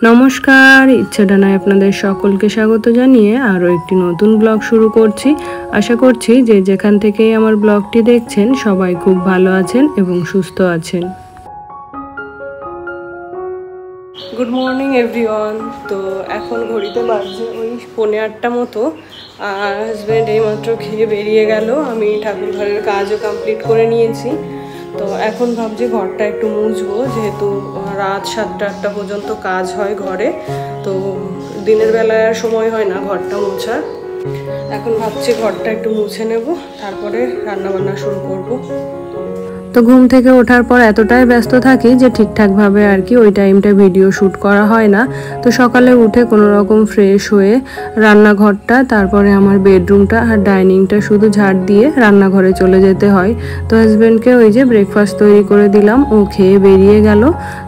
নমস্কার, ইচ্ছে ডানায় আপনাদের সকলকে স্বাগত জানিয়ে আরও একটি নতুন ব্লগ শুরু করছি। আশা করছি যে যেখান থেকেই আমার ব্লগটি দেখছেন সবাই খুব ভালো আছেন এবং সুস্থ আছেন। Good morning everyone. তো এখন ঘড়িতে বাজছে ওই 7:45 মতো। আর হাজব্যান্ড এইমাত্র খেয়ে বেরিয়ে গেল। আমি ঠাকুর ঘরের কাজও কমপ্লিট করে নিয়েছি। তো এখন ভাবছি ঘরটা একটু মুছবো, যেহেতু রাত 7টা-8টা পর্যন্ত কাজ হয় ঘরে, তো দিনের বেলায় আর সময় হয় না ঘরটা মোছার। এখন ভাবছি ঘরটা একটু মুছে নেব, তারপরে রান্নাবান্না শুরু করব। তো ঘুম থেকে ওঠার পর এতটাই ব্যস্ত থাকি যে ঠিকঠাকভাবে আর কি ওই টাইমটা ভিডিও শ্যুট করা হয় না। তো সকালে উঠে কোনো রকম ফ্রেশ হয়ে রান্নাঘরটা, তারপরে আমার বেডরুমটা আর ডাইনিংটা শুধু ঝাড় দিয়ে রান্নাঘরে চলে যেতে হয়। তো হাজব্যান্ডকে ওই যে ব্রেকফাস্ট তৈরি করে দিলাম, ও খেয়ে বেরিয়ে গেল।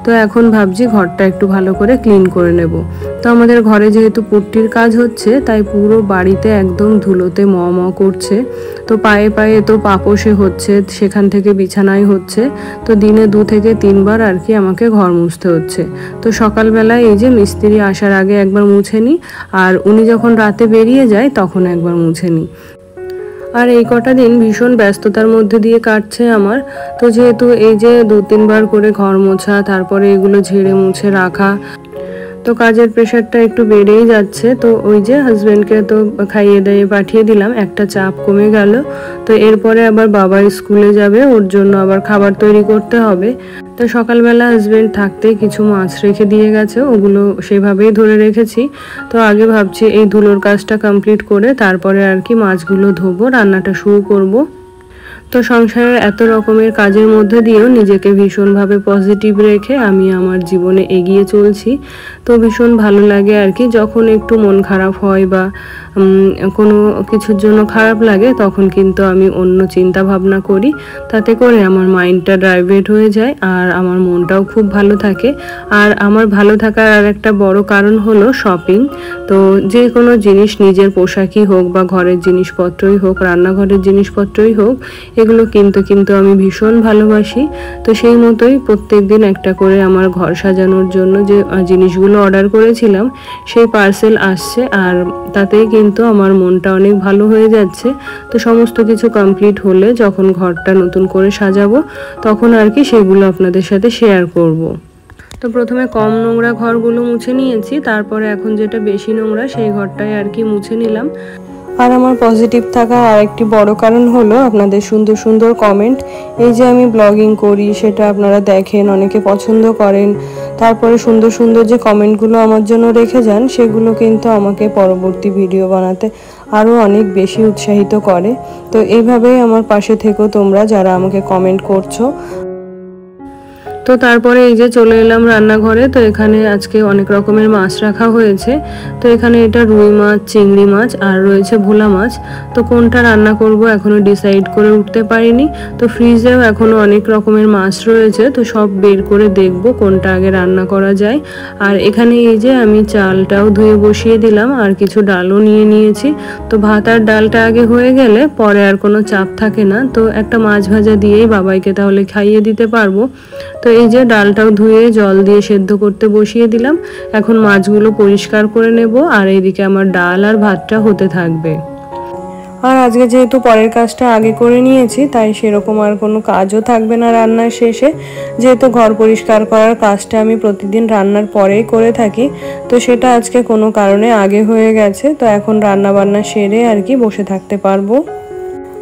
তো এখন ভাবছি ঘরটা একটু ভালো করে ক্লিন করে নেব। তো আমাদের ঘরে যেহেতু পুট্টির কাজ হচ্ছে, তাই পুরো বাড়িতে একদম ধুলোতে ম করছে। তো পায়ে পায়ে তো পাপোশে হচ্ছে, সেখান থেকে বিছানায় হচ্ছে। তো দিনে 2 থেকে 3 বার আর কি আমাকে ঘর মুছতে হচ্ছে। তো সকালবেলায় এই যে মিস্ত্রি আসার আগে একবার মুছে নিই, আর উনি যখন রাতে বেরিয়ে যায় তখন একবার মুছে নিই। আর এই কটা দিন ভীষণ ব্যস্ততার মধ্যে দিয়ে কাটছে আমার। তো যেহেতু এই যে 2-3 বার করে ঘর মোছা, তারপরে এগুলো ঝেড়ে মুছে রাখা, তো কাজের প্রেশারটা একটু বেড়েই যাচ্ছে। তো ওই যে হাজব্যান্ডকে তো খাইয়ে দিয়ে পাঠিয়ে দিলাম, একটা চাপ কমে গেল। তো এরপরে আবার বাবা স্কুলে যাবে, ওর জন্য আবার খাবার তৈরি করতে হবে। তো সকালবেলা হাজব্যান্ড থাকতেই কিছু মাছ রেখে দিয়ে গেছে, ওগুলো সেভাবেই ধরে রেখেছি। তো আগে ভাবছি এই ধুলোর কাজটা কমপ্লিট করে তারপরে আর কি মাছগুলো ধোবো, রান্নাটা শুরু করব। তো সংসারের এত রকমের কাজের মধ্যে দিয়েও নিজেকে ভীষণভাবে পজিটিভ রেখে আমি আমার জীবনে এগিয়ে চলছি। তো ভীষণ ভালো লাগে আর কি, যখন একটু মন খারাপ হয় বা কোনো কিছুর জন্য খারাপ লাগে, তখন কিন্তু আমি অন্য চিন্তা ভাবনা করি। তাতে করে আমার মাইন্ডটা ডাইভার্ট হয়ে যায় আর আমার মনটাও খুব ভালো থাকে। আর আমার ভালো থাকার আর একটা বড় কারণ হলো শপিং। তো যে কোনো জিনিস, নিজের পোশাকই হোক বা ঘরের জিনিসপত্রই হোক, রান্নাঘরের জিনিসপত্রই হোক, এগুলো কিন্তু আমি ভীষণ ভালোবাসি। তো সেই মতোই প্রত্যেক দিন একটা করে আমার ঘর সাজানোর জন্য যে জিনিসগুলো অর্ডার করেছিলাম, সেই পার্সেল আসছে। আর তাতেই কিন্তু আমার মনটা অনেক ভালো হয়ে যাচ্ছে। তো সমস্ত কিছু কমপ্লিট হলে যখন ঘরটা নতুন করে সাজাবো, তখন আর কি সেগুলো আপনাদের সাথে শেয়ার করব। তো প্রথমে কম নোংরা ঘরগুলো মুছে নিয়েছি, তারপরে এখন যেটা বেশি নোংরা সেই ঘরটাই আর কি মুছে নিলাম। আর আমার পজিটিভ থাকার আরেকটি বড় কারণ হলো আপনাদের সুন্দর সুন্দর কমেন্ট। এই যে আমি ব্লগিং করি, সেটা আপনারা দেখেন, অনেকে পছন্দ করেন। তারপরে সুন্দর সুন্দর যে কমেন্টগুলো আমার জন্য রেখে যান, সেগুলো কিন্তু আমাকে পরবর্তী ভিডিও বানাতে আরও অনেক বেশি উৎসাহিত করে। তো এইভাবেই আমার পাশে থেকো তোমরা, যারা আমাকে কমেন্ট করছো। তো তারপরে এই যে চলে এলাম রান্নাঘরে। তো এখানে আজকে অনেক রকমের মাছ রাখা হয়েছে। তো এখানে এটা রুই মাছ, চিংড়ি মাছ আর রয়েছে ভোলা মাছ। তো কোনটা রান্না করব এখনো ডিসাইড করে উঠতে পারিনি। তো ফ্রিজেও এখনো অনেক রকমের মাছ রয়েছে, তো সব বের করে দেখব কোনটা আগে রান্না করা যায়। আর এখানে এই যে আমি চালটাও ধুয়ে বসিয়ে দিলাম, আর কিছু ডালও নিয়ে নিয়েছি। তো ভাত আর ডালটা আগে হয়ে গেলে পরে আর কোনো চাপ থাকে না। তো একটা মাছ ভাজা দিয়েই বাবাইকে তাহলে খাইয়ে দিতে পারবো। তো এই যে ডালটাও ধুয়ে জল দিয়ে সেদ্ধ করতে বসিয়ে দিলাম। এখন মাছগুলো পরিষ্কার করে নেব, আর এইদিকে আমার ডাল আর ভাতটা হতে থাকবে। আর আজকে যেহেতু পরের কাজটা আগে করে নিয়েছি, তাই সেরকম আর কোনো কাজও থাকবে না রান্নার শেষে। যেহেতু ঘর পরিষ্কার করার কাজটা আমি প্রতিদিন রান্নার পরেই করে থাকি, তো সেটা আজকে কোনো কারণে আগে হয়ে গেছে। তো এখন রান্না বান্না সেরে আর কি বসে থাকতে পারবো।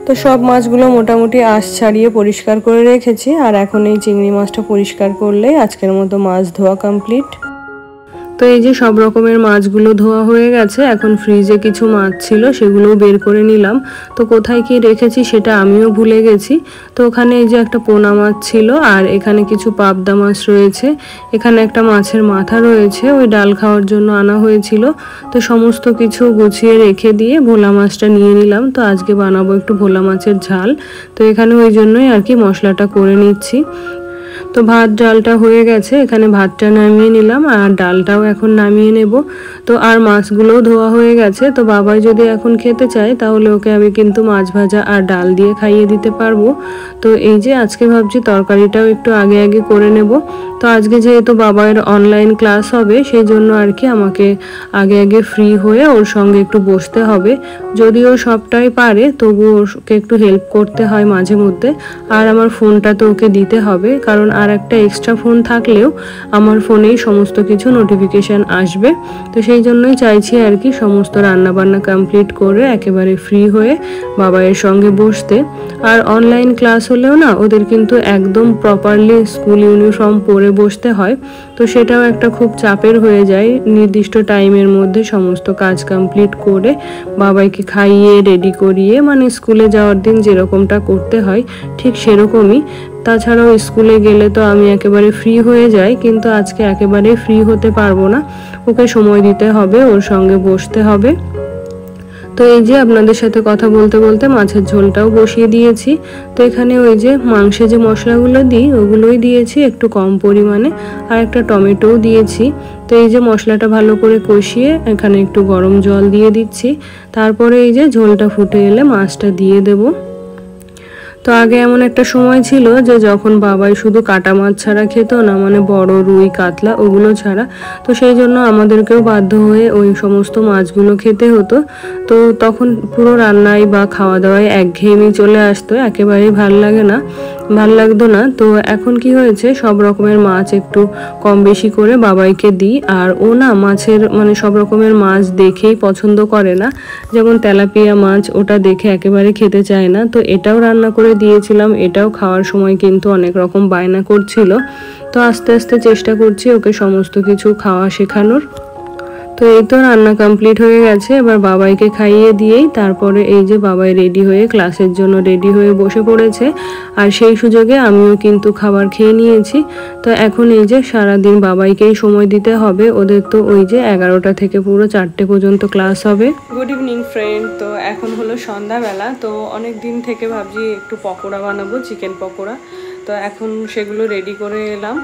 তো সব মাছগুলো মোটামুটি আঁশ ছাড়িয়ে পরিষ্কার করে রেখেছি। আর এখন এই চিংড়ি মাছটা পরিষ্কার করলেই আজকের মতো মাছ ধোয়া কমপ্লিট। তো এই যে সব রকমের মাছগুলো ধোয়া হয়ে গেছে। এখন ফ্রিজে কিছু মাছ ছিল, সেগুলোও বের করে নিলাম। তো কোথায় কি রেখেছি সেটা আমিও ভুলে গেছি। তো ওখানে এই যে একটা পোনা মাছ ছিল, আর এখানে কিছু পাবদা মাছ রয়েছে। এখানে একটা মাছের মাথা রয়েছে, ওই ডাল খাওয়ার জন্য আনা হয়েছিল। তো সমস্ত কিছু গুছিয়ে রেখে দিয়ে ভোলা মাছটা নিয়ে নিলাম। তো আজকে বানাবো একটু ভোলা মাছের ঝাল। তো এখানে ওই জন্যই আর কি মশলাটা করে নিচ্ছি। তো তো ভাত ডালটা হয়ে গেছে, এখানে ভাতটা নামিয়ে নিলাম আর ডালটাও এখন নামিয়ে নেব। তো আর মাছগুলোও ধোয়া হয়ে গেছে। তো বাবাই যদি এখন খেতে চায় তাহলে ওকে আমি কিন্তু মাছ ভাজা আর ডাল দিয়ে খাইয়ে দিতে পারবো। তো এই যে আজকে ভাবছি তরকারিটাও একটু আগে আগে করে নেব। তো আজকে যেহেতু বাবার অনলাইন ক্লাস হবে সেই জন্য আর কি আমাকে আগে আগে ফ্রি হয়ে ওর সঙ্গে একটু বসতে হবে। যদিও সবটাই পারে তবুও ওকে একটু হেল্প করতে হয় মাঝে মধ্যে। আর আমার ফোনটা তো ওকে দিতে হবে, কারণ আর একটা এক্সট্রা ফোন থাকলেও আমার ফোনেই সমস্ত কিছু নোটিফিকেশান আসবে। তো সেই জন্যই চাইছি আর কি সমস্ত রান্নাবান্না কমপ্লিট করে একেবারে ফ্রি হয়ে বাবাইয়ের সঙ্গে বসতে। আর অনলাইন ক্লাস হলেও না ওদের কিন্তু একদম প্রপারলি স্কুল ইউনিফর্ম পরে বসতে হয়। তো সেটাও একটা খুব চাপের হয়ে যায়। নির্দিষ্ট টাইমের মধ্যে সমস্ত কাজ কমপ্লিট করে বাবাইকে খাইয়ে রেডি করিয়ে, মানে স্কুলে যাওয়ার দিন যেরকমটা করতে হয় ঠিক সেরকমই। তাছাড়াও স্কুলে গেলে তো আমি একেবারে ফ্রি হয়ে যাই, কিন্তু আজকে একেবারে ফ্রি হতে পারবো না, ওকে সময় দিতে হবে, ওর সঙ্গে বসতে হবে। তো এই যে আপনাদের সাথে কথা বলতে বলতে মাছের ঝোলটাও বসিয়ে দিয়েছি। তো এখানে ওই যে মাংসে যে মশলাগুলো দিই ওগুলোই দিয়েছি একটু কম পরিমাণে, আর একটা টমেটোও দিয়েছি। তো এই যে মশলাটা ভালো করে কষিয়ে এখানে একটু গরম জল দিয়ে দিচ্ছি। তারপরে এই যে ঝোলটা ফুটে এলে মাছটা দিয়ে দেবো। তো আগে এমন একটা সময় ছিল যে যখন বাবাই শুধু কাটা মাছ ছাড়া খেত না, মানে বড় রুই কাতলা ওগুলো ছাড়া। তো সেই জন্য আমাদেরকেও বাধ্য হয়ে ওই সমস্ত মাছগুলো খেতে হতো। তো তখন পুরো রান্নায় বা খাওয়া দাওয়ায় একঘেয়েমি চলে আসতো, একেবারেই ভাল লাগতো না। তো এখন কি হয়েছে, সব রকমের মাছ একটু কম বেশি করে বাবাইকে দিই। আর ও না মাছের মানে সব রকমের মাছ দেখেই পছন্দ করে না। যেমন তেলাপিয়া মাছ, ওটা দেখে একেবারে খেতে চায় না। তো এটাও রান্না করে দিয়েছিলাম, এটাও খাওয়ার সময় কিন্তু অনেক রকম বায়না করছিল। তো আস্তে আস্তে চেষ্টা করছি ওকে সমস্ত কিছু খাওয়া শেখানোর। তো এই তো রান্না কমপ্লিট হয়ে গেছে, এবার বাবাইকে খাইয়ে দিয়েই তারপরে এই যে বাবাই রেডি হয়ে ক্লাসের জন্য রেডি হয়ে বসে পড়েছে। আর সেই সুযোগে আমিও কিন্তু খাবার খেয়ে নিয়েছি। তো এখন এই যে সারাদিন বাবাইকেই সময় দিতে হবে, ওদের তো ওই যে 11টা থেকে পুরো 4টে পর্যন্ত ক্লাস হবে। গুড ইভিনিং ফ্রেন্ড, তো এখন হলো সন্ধ্যাবেলা। তো অনেক দিন থেকে ভাবছি একটু পকোড়া বানাবো, চিকেন পকোড়া। তো এখন সেগুলো রেডি করে এলাম।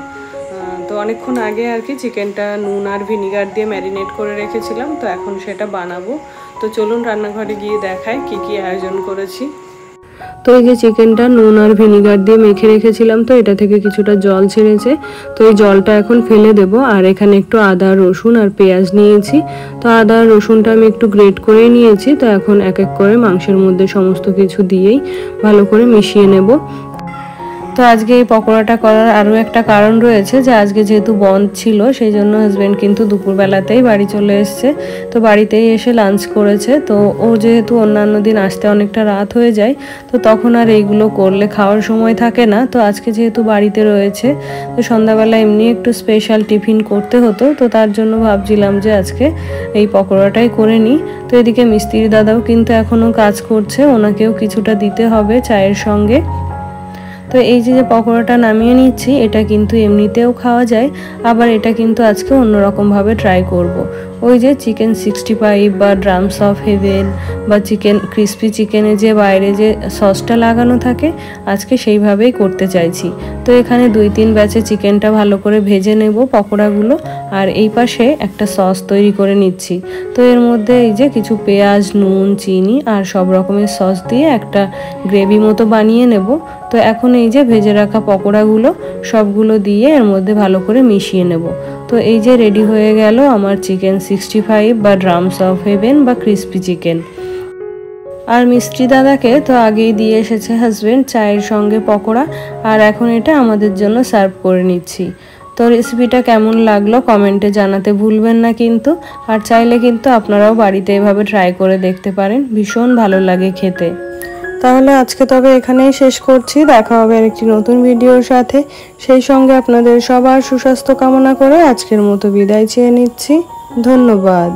তো অনেকক্ষণ আগে আর কি চিকেনটা নুন আর ভিনিগার দিয়ে ম্যারিনেট করে রেখেছিলাম, তো এখন সেটা বানাবো। তো চলুন রান্নাঘরে গিয়ে দেখাই কি কি আয়োজন করেছি। তো এই যে চিকেনটা নুন আর ভিনিগার দিয়ে মেখে রেখেছিলাম, তো এটা থেকে কিছুটা জল ছেড়েছে। তো এই জলটা এখন ফেলে দেব। আর এখানে একটু আদা রসুন আর পেঁয়াজ নিয়েছি। তো আদা রসুনটা আমি একটু গ্রেট করে নিয়েছি। তো এখন এক এক করে মাংসের মধ্যে সমস্ত কিছু দিয়েই ভালো করে মিশিয়ে নেব। তো আজকে এই পকোড়াটা করার আরও একটা কারণ রয়েছে, যে আজকে যেহেতু বন্ধ ছিল সেই জন্য হাজব্যান্ড কিন্তু দুপুরবেলাতেই বাড়ি চলে এসছে। তো বাড়িতেই এসে লাঞ্চ করেছে। তো ও যেহেতু অন্যান্য দিন আসতে অনেকটা রাত হয়ে যায়, তো তখন আর এইগুলো করলে খাওয়ার সময় থাকে না। তো আজকে যেহেতু বাড়িতে রয়েছে, তো সন্ধ্যাবেলা এমনি একটু স্পেশাল টিফিন করতে হতো, তো তার জন্য ভাবছিলাম যে আজকে এই পকোড়াটাই করে নিই। তো এদিকে মিস্ত্রির দাদাও কিন্তু এখনও কাজ করছে, ওনাকেও কিছুটা দিতে হবে চায়ের সঙ্গে। তো এই যে পকোড়াটা নামিয়ে নিচ্ছি, এটা কিন্তু এমনিতেও খাওয়া যায়, আবার এটা কিন্তু আজকে অন্যরকমভাবে ট্রাই করব। ওই যে চিকেন 65 বা ড্রামস অফ হেভেন বা চিকেন ক্রিস্পি চিকেনে যে বাইরে যে সসটা লাগানো থাকে, আজকে সেইভাবেই করতে চাইছি। তো এখানে 2-3 ব্যাচে চিকেনটা ভালো করে ভেজে নেব পকোড়াগুলো, আর এই পাশে একটা সস তৈরি করে নিচ্ছি। তো এর মধ্যে এই যে কিছু পেঁয়াজ, নুন, চিনি আর সব রকমের সস দিয়ে একটা গ্রেভি মতো বানিয়ে নেব। তো এখন এই যে ভেজে রাখা পকোড়াগুলো সবগুলো দিয়ে এর মধ্যে ভালো করে মিশিয়ে নেব। তো এই যে রেডি হয়ে গেল আমার চিকেন 65 বা ড্রামস অফ হেভেন বা ক্রিস্পি চিকেন। আর মিস্ত্রি দাদাকে তো আগেই দিয়ে এসেছে হাজব্যান্ড চায়ের সঙ্গে পকোড়া, আর এখন এটা আমাদের জন্য সার্ভ করে নিচ্ছি। তো রেসিপিটা কেমন লাগলো কমেন্টে জানাতে ভুলবেন না কিন্তু। আর চাইলে কিন্তু আপনারাও বাড়িতে এভাবে ট্রাই করে দেখতে পারেন, ভীষণ ভালো লাগে খেতে। তাহলে আজকে তবে এখানেই শেষ করছি, দেখা হবে আরেকটি নতুন ভিডিওর সাথে। সেই সঙ্গে আপনাদের সবার সুস্বাস্থ্য কামনা করে আজকের মতো বিদায় চেয়ে নিচ্ছি। ধন্যবাদ।